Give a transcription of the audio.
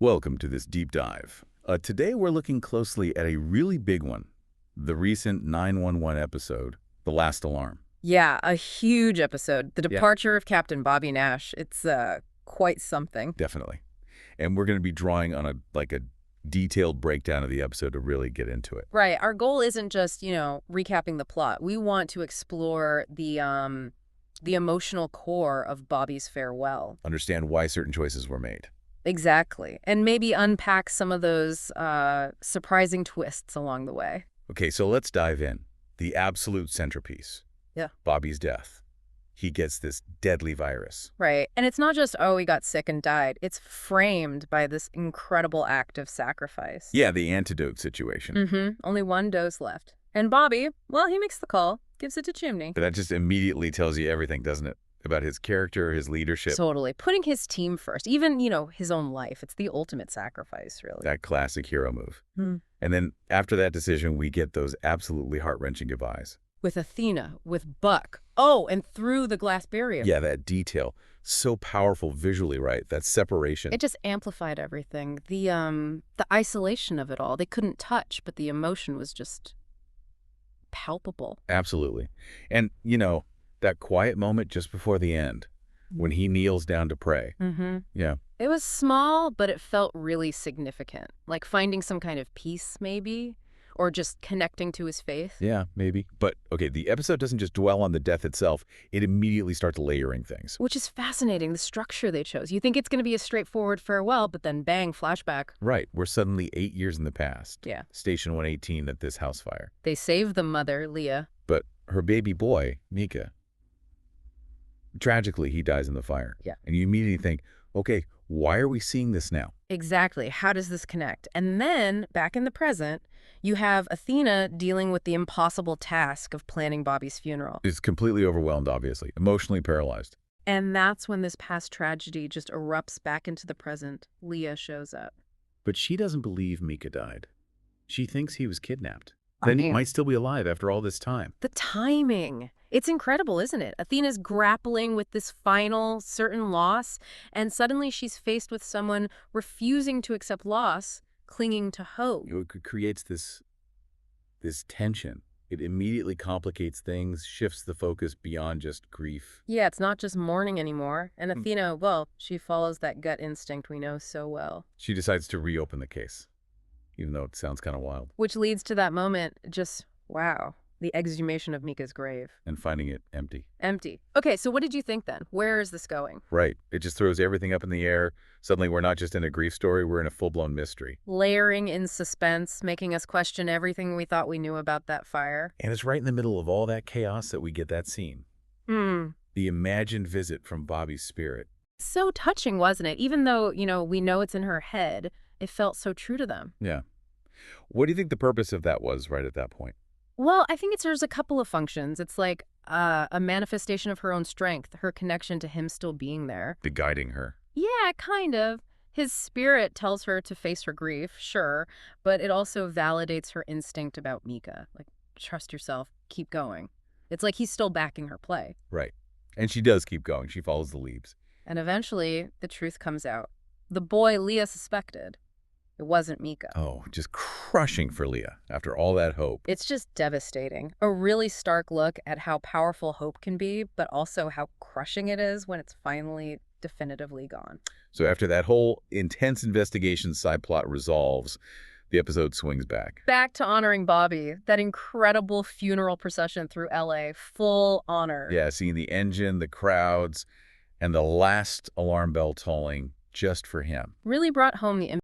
Welcome to this deep dive. Today we're looking closely at a really big one, the recent 911 episode, The Last Alarm. Yeah, a huge episode. The Yeah, departure of Captain Bobby Nash. It's quite something. definitely. And we're going to be drawing on a detailed breakdown of the episode to really get into it. Right. Our goal isn't just, recapping the plot. We want to explore the emotional core of Bobby's farewell. Understand why certain choices were made. Exactly. And maybe unpack some of those surprising twists along the way. Okay, so let's dive in. The absolute centerpiece. Yeah. Bobby's death. He gets this deadly virus. Right. And it's not just, oh, he got sick and died. It's framed by this incredible act of sacrifice. Yeah, the antidote situation. Only one dose left. And Bobby, well, he makes the call, gives it to Chimney. But that just immediately tells you everything, doesn't it? About his character, his leadership. Totally. Putting his team first, even, his own life. It's the ultimate sacrifice, really. That classic hero move. Hmm. And then after that decision, we get those absolutely heart-wrenching goodbyes. With Athena, with Buck. Oh, and through the glass barrier. Yeah, that detail. So powerful visually, right? That separation. It just amplified everything. The isolation of it all. They couldn't touch, but the emotion was just palpable. Absolutely. And, that quiet moment just before the end, when he kneels down to pray. Yeah. It was small, but it felt really significant. Like finding some kind of peace, maybe, or just connecting to his faith. Yeah, maybe. But, okay, the episode doesn't just dwell on the death itself. It immediately starts layering things. Which is fascinating, the structure they chose. You think it's going to be a straightforward farewell, but then bang, flashback. Right. We're suddenly 8 years in the past. Yeah. Station 118 at this house fire. They save the mother, Leah. But her baby boy, Mika, tragically, he dies in the fire. Yeah. And you immediately think, okay, why are we seeing this now? Exactly. How does this connect? And then, back in the present, you have Athena dealing with the impossible task of planning Bobby's funeral. Is completely overwhelmed, obviously, emotionally paralyzed. And that's when this past tragedy just erupts back into the present. Leah shows up. But she doesn't believe Mika died. She thinks he was kidnapped. Then he might still be alive after all this time. The timing. It's incredible, isn't it? Athena's grappling with this final, certain loss, and suddenly she's faced with someone refusing to accept loss, clinging to hope. It creates this tension. It immediately complicates things, shifts the focus beyond just grief. Yeah, it's not just mourning anymore. And Athena, well, she follows that gut instinct we know so well. She decides to reopen the case, even though it sounds kind of wild. Which leads to that moment, just, wow, the exhumation of Mika's grave. And finding it empty. Empty. Okay, so what did you think then? Where is this going? Right. It just throws everything up in the air. Suddenly, we're not just in a grief story, we're in a full-blown mystery. Layering in suspense, making us question everything we thought we knew about that fire. And it's right in the middle of all that chaos that we get that scene. The imagined visit from Bobby's spirit. So touching, wasn't it? Even though, we know it's in her head, it felt so true to them. Yeah. What do you think the purpose of that was right at that point? Well, I think it serves a couple of functions. It's like a manifestation of her own strength, her connection to him still being there. The guiding her. Yeah, kind of. His spirit tells her to face her grief, sure, but it also validates her instinct about Mika. Like, trust yourself, keep going. It's like he's still backing her play. Right. And she does keep going. She follows the leads. And eventually, the truth comes out. The boy Leah suspected, it wasn't Mika. Oh, just crushing for Leah after all that hope. It's just devastating. A really stark look at how powerful hope can be, but also how crushing it is when it's finally definitively gone. So after that whole intense investigation side plot resolves, the episode swings back. Back to honoring Bobby, that incredible funeral procession through LA, full honor. Yeah, seeing the engine, the crowds, and the last alarm bell tolling just for him. Really brought home the